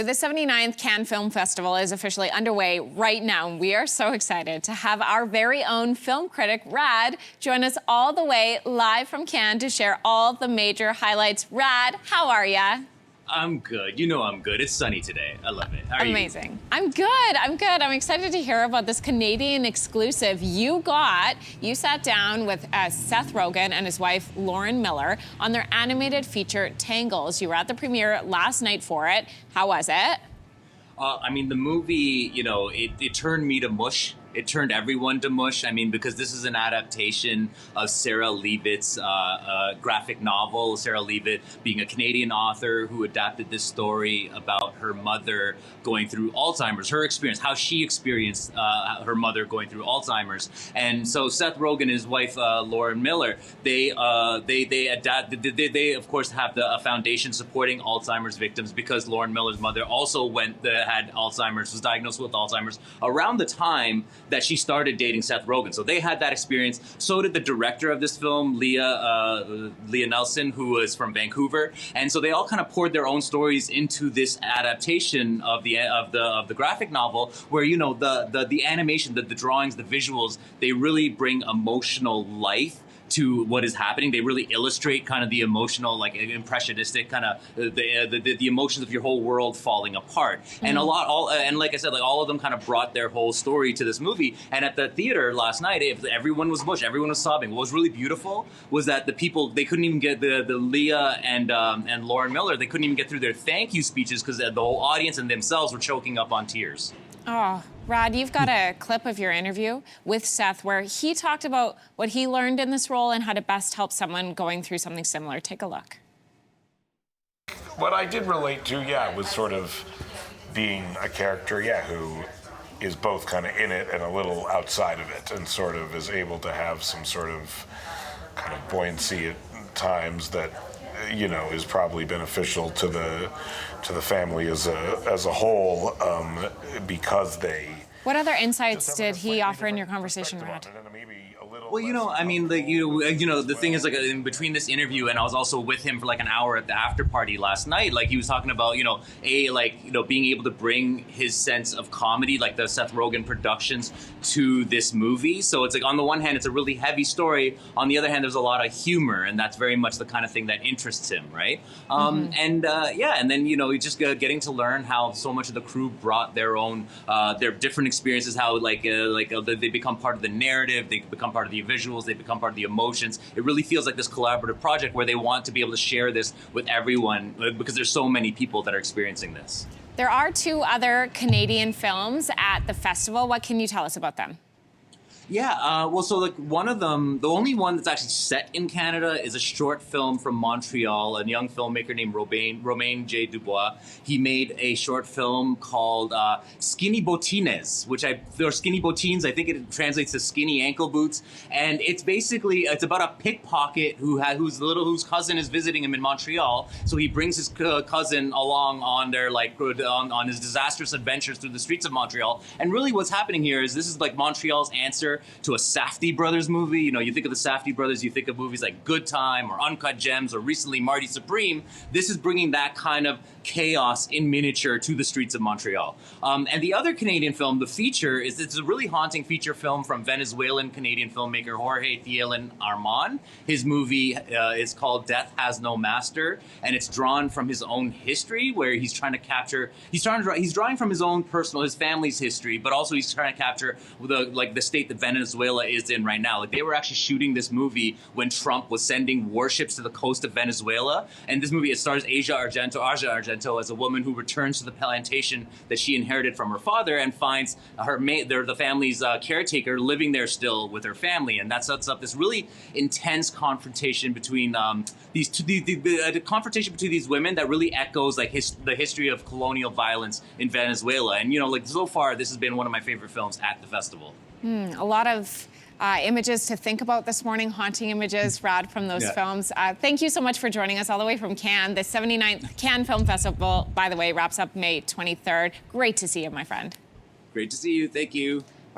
The 79th Cannes Film Festival is officially underway right now. We are so excited to have our very own film critic, Rad, join us all the way live from Cannes to share all the major highlights. Rad, how are ya? I'm good. You know I'm good. It's sunny today. I love it. How are Amazing. I'm good. I'm excited to hear about this Canadian exclusive you sat down with Seth Rogen and his wife, Lauren Miller, on their animated feature, Tangles. You were at the premiere last night for it. How was it? I mean, the movie, you know, it turned me to mush. It turned everyone to mush. I mean, because this is an adaptation of Sarah Leavitt's graphic novel. Sarah Leavitt being a Canadian author who adapted this story about her mother going through Alzheimer's, her experience, how she experienced her mother going through Alzheimer's. And so Seth Rogen and his wife, Lauren Miller, they of course have a foundation supporting Alzheimer's victims because Lauren Miller's mother also had Alzheimer's, was diagnosed with Alzheimer's around the time that she started dating Seth Rogen. So they had that experience. So did the director of this film, Leah Nelson, who was from Vancouver. And so they all kind of poured their own stories into this adaptation of the graphic novel, where, you know, the animation, the drawings, the visuals, they really bring emotional life to what is happening. They really illustrate kind of the emotional, like impressionistic kind of the emotions of your whole world falling apart. Mm-hmm. And like I said, like all of them kind of brought their whole story to this movie. And at the theater last night, everyone was mushed, everyone was sobbing. What was really beautiful was that the people, they couldn't even get the Leah and Lauren Miller, they couldn't even get through their thank you speeches because the whole audience and themselves were choking up on tears. Oh, Rad, you've got a clip of your interview with Seth where he talked about what he learned in this role and how to best help someone going through something similar. Take a look. What I did relate to, was sort of being a character, who is both kind of in it and a little outside of it, and sort of is able to have some sort of kind of buoyancy at times that, you know, is probably beneficial to the family as a whole, because they. What other insights did he offer in your conversation, Rad? Well, you know, I mean, like, you know, the thing is, like, in between this interview, and I was also with him for like an hour at the after party last night. Like, he was talking about, you know, being able to bring his sense of comedy, like the Seth Rogen productions, to this movie. So it's like, on the one hand, it's a really heavy story. On the other hand, there's a lot of humor, and that's very much the kind of thing that interests him, right? And then, you know, just getting to learn how so much of the crew brought their own, their different experiences, how they become part of the narrative, they become part of the visuals, they become part of the emotions. It really feels like this collaborative project where they want to be able to share this with everyone because there's so many people that are experiencing this. There are two other Canadian films at the festival. What can you tell us about them? Yeah, well, so like one of them, the only one that's actually set in Canada is a short film from Montreal, a young filmmaker named Romain J. Dubois. He made a short film called Skinny Bottines, or Skinny Bottines, I think it translates to skinny ankle boots. And it's about a pickpocket whose cousin is visiting him in Montreal. So he brings his cousin along on their on his disastrous adventures through the streets of Montreal. And really what's happening here is this is like Montreal's answer to a Safdie Brothers movie. You know, you think of the Safdie Brothers, you think of movies like Good Time or Uncut Gems or recently Marty Supreme. This is bringing that kind of chaos in miniature to the streets of Montreal. And the other Canadian film, the feature, it's a really haunting feature film from Venezuelan-Canadian filmmaker Jorge Thielen Armon. His movie is called Death Has No Master, and it's drawn from his own history, where he's drawing from his own his family's history, but also he's trying to capture the state that Venezuela is in right now. Like, they were actually shooting this movie when Trump was sending warships to the coast of Venezuela. And this movie, it stars Asia Argento as a woman who returns to the plantation that she inherited from her father and finds the family's caretaker living there still with her family. And that sets up this really intense confrontation between these women that really echoes like the history of colonial violence in Venezuela. And, you know, like, so far, this has been one of my favorite films at the festival. A lot of images to think about this morning, haunting images, Rad, from those films. Thank you so much for joining us all the way from Cannes. The 79th Cannes Film Festival, by the way, wraps up May 23rd. Great to see you, my friend. Great to see you. Thank you.